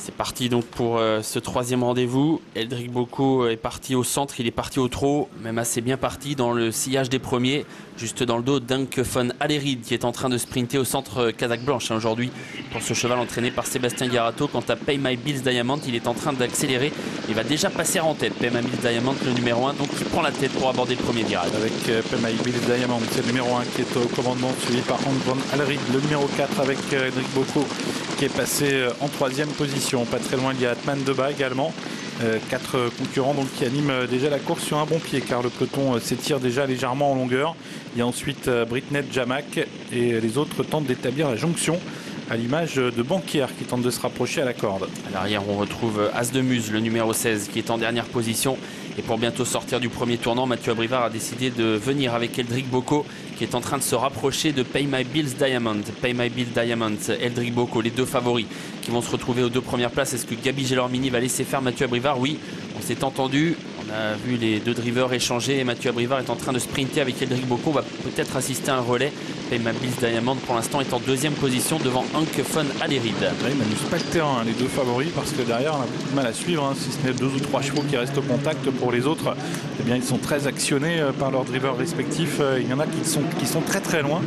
C'est parti donc pour ce troisième rendez-vous. Eldrick Boko est parti au centre, il est parti au trot, même assez bien parti dans le sillage des premiers, juste dans le dos d'Anke von Alerid qui est en train de sprinter au centre Kazakh Blanche aujourd'hui pour ce cheval entraîné par Sébastien Garato. Quant à Pay My Bills Diamond, il est en train d'accélérer, il va déjà passer en tête. Pay My Bills Diamond, le numéro 1, donc il prend la tête pour aborder le premier virage. Avec Pay My Bills Diamond, c'est le numéro 1 qui est au commandement, suivi par Anke von Alerid, le numéro 4 avec Eldrick Boko qui est passé en troisième position. Pas très loin, il y a Atman Deba également. 4 concurrents donc, qui animent déjà la course sur un bon pied car le peloton s'étire déjà légèrement en longueur. Il y a ensuite Britney Jamak et les autres tentent d'établir la jonction à l'image de Banquier qui tente de se rapprocher à la corde. À l'arrière, on retrouve As de Muse, le numéro 16, qui est en dernière position. Et pour bientôt sortir du premier tournant, Mathieu Abrivard a décidé de venir avec Eldrick Boko, qui est en train de se rapprocher de Pay My Bills Diamond. Pay My Bills Diamond, Eldrick Boko, les deux favoris qui vont se retrouver aux deux premières places. Est-ce que Gabi Gelormini va laisser faire Mathieu Abrivard? Oui, on s'est entendu. On a vu les deux drivers échanger et Mathieu Abrivard est en train de sprinter avec Eldrick Boko. On va peut-être assister à un relais. Pay My Bills Diamond pour l'instant est en deuxième position devant Anke von Alerid. Oui, il n'amuse pas le terrain, les deux favoris, parce que derrière on a beaucoup de mal à suivre, si ce n'est 2 ou 3 chevaux qui restent au contact. Pour les autres, eh bien, ils sont très actionnés par leurs drivers respectifs. Il y en a qui sont très très loin.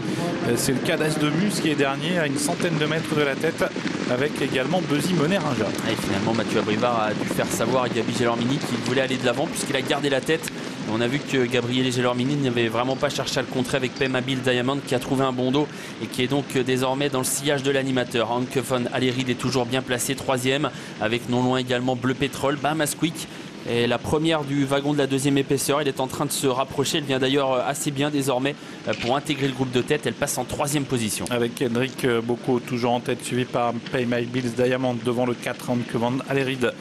C'est le cas d'As de Muse qui est dernier à une centaine de mètres de la tête, avec également Buzzy Monet-Rinja. Et finalement Mathieu Abrivard a dû faire savoir à Gabi Gelormini qu'il voulait aller de l'avant puisqu'il a gardé la tête. On a vu que Gabriele Gelormini n'avait vraiment pas cherché à le contrer avec Pay My Bills Diamond qui a trouvé un bon dos et qui est donc désormais dans le sillage de l'animateur. Anke von Alerid est toujours bien placé, troisième, avec non loin également Bleu Pétrole, Bahamas Quick. Et la première du wagon de la deuxième épaisseur, elle est en train de se rapprocher. Elle vient d'ailleurs assez bien désormais pour intégrer le groupe de tête. Elle passe en troisième position. Avec Eldrick Boko toujours en tête, suivi par Pay My Bills Diamond devant le 4 Anke von Alerid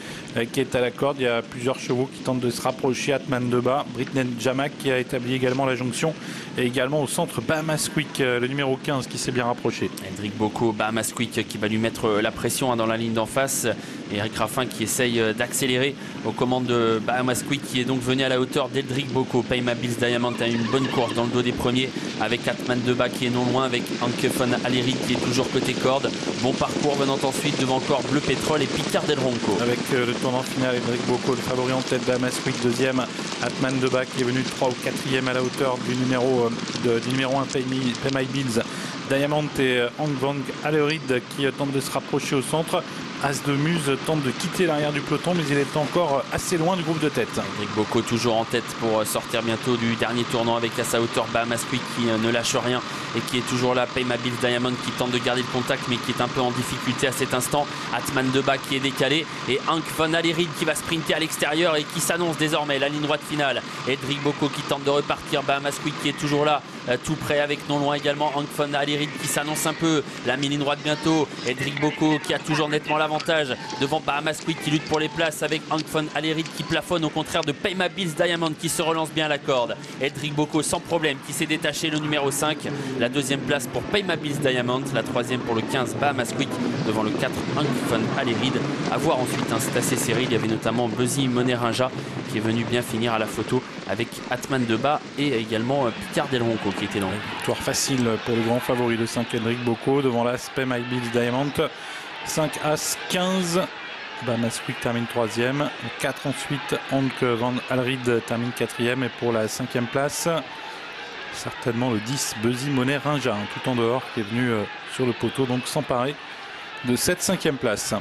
qui est à la corde. Il y a plusieurs chevaux qui tentent de se rapprocher. Atman Deba, Britney Jamak qui a établi également la jonction et également au centre Bahamas Quick, le numéro 15 qui s'est bien rapproché. Eldrick Boko, Bahamas Quick qui va lui mettre la pression dans la ligne d'en face. Et Eric Raffin qui essaye d'accélérer aux commandes de Bahamas Quick qui est donc venu à la hauteur d'Eldrick Boko. Pay My Bills Diamond a une bonne course dans le dos des premiers avec Atman Deba qui est non loin, avec Anke von Alerid qui est toujours côté corde. Bon parcours venant ensuite devant encore Bleu Pétrole et Picard Del Ronco. Avec le tournant final, Eldrick Boko le favori en tête, Bahamas Quick deuxième, Atman Deba qui est venu 3 ou 4e à la hauteur du numéro 1 Pay My Bills Diamond et Anke von Alerid qui tente de se rapprocher au centre. As de Muse tente de quitter l'arrière du peloton, mais il est encore assez loin du groupe de tête. Eldrick Boko toujours en tête pour sortir bientôt du dernier tournant avec à sa hauteur Bahamas Quick qui ne lâche rien et qui est toujours là. Pay My Bills Diamond qui tente de garder le contact mais qui est un peu en difficulté à cet instant. Atman Deba qui est décalé et Anke von Alerid qui va sprinter à l'extérieur et qui s'annonce désormais la ligne droite finale. Eldrick Boko qui tente de repartir. Bahamas Quick qui est toujours là, tout près avec non loin également Anke von Alerid qui s'annonce un peu. La ligne droite bientôt. Eldrick Boko qui a toujours nettement l'avantage devant Bahamas Quick qui lutte pour les places avec Anke von Alerid qui plafonne au contraire de Pay My Bills Diamond qui se relance bien à la corde. Eldrick Boko sans problème qui s'est détaché, le numéro 5. La deuxième place pour Pay My Bills Diamond, la troisième pour le 15 Bahamas Quick devant le 4 Anke von Alerid. À voir ensuite, c'est assez serré. Il y avait notamment Buzzy Monet-Rinja qui est venu bien finir à la photo avec Atman Deba et également Picard Del Ronco qui était dans le victoire facile pour le grand favori de 5 Eldrick Boko devant l'As Pay My Bills Diamond. 5 As 15, Bahamas Quick termine 3e, 4 ensuite Anke von Alerid termine 4e et pour la 5e place certainement le 10 Buzzy Monet-Rinja tout en dehors qui est venu sur le poteau donc s'emparer de cette 5e place.